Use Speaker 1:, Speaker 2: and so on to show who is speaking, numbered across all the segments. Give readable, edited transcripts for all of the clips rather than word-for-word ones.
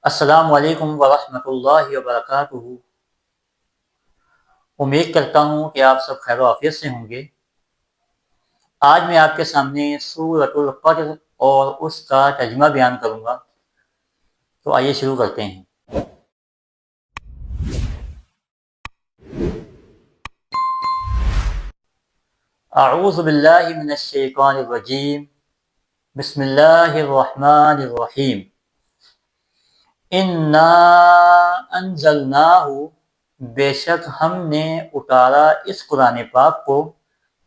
Speaker 1: السلام علیکم ورحمۃ اللہ وبرکاتہ۔ امید کرتا ہوں کہ آپ سب خیر و عافیت سے ہوں گے۔ آج میں آپ کے سامنے سورۃ القدر اور اس کا ترجمہ بیان کروں گا، تو آئیے شروع کرتے ہیں۔ اعوذ باللہ من الشیطان الرجیم، بسم اللہ الرحمن الرحیم۔ انا انزلناہ، بے شک ہم نے اتارا اس قرآن پاک کو،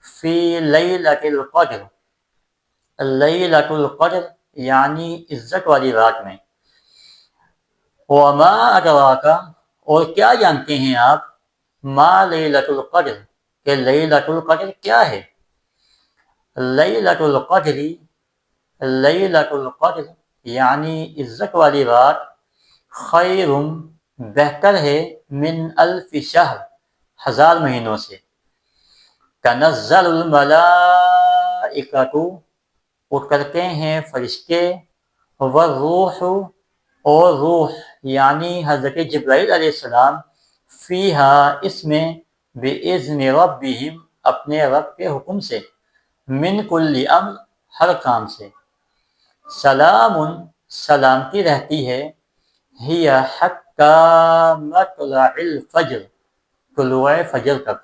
Speaker 1: فی لیلۃ القدر، لیلۃ القدر یعنی عزت والی رات میں۔ وما ادراک، اور کیا جانتے ہیں آپ، ما لیلۃ القدر، کہ لیلۃ القدر کیا ہے۔ لیلۃ القدر، لیلۃ القدر یعنی عزت والی رات، خیر، بہتر ہے، من الف شہر، ہزار مہینوں سے۔ تنزل الملائکۃ، اترتے ہیں فرشتے، والروح، اور روح یعنی حضرت جبرائیل علیہ السلام، فیہا، اس میں، بإذن ربہم، اپنے رب کے حکم سے، من کل امر، ہر کام سے۔ سلام، سلامتی رہتی ہے، ہی حتی مطلع الفجر، طلوع فجر تک۔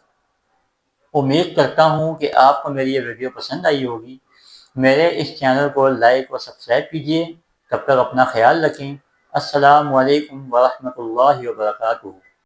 Speaker 1: امید کرتا ہوں کہ آپ کو میری یہ ویڈیو پسند آئی ہوگی۔ میرے اس چینل کو لائک و سبسکرائب کیجیے۔ تب تک اپنا خیال رکھیں۔ السلام علیکم ورحمۃ اللہ وبرکاتہ۔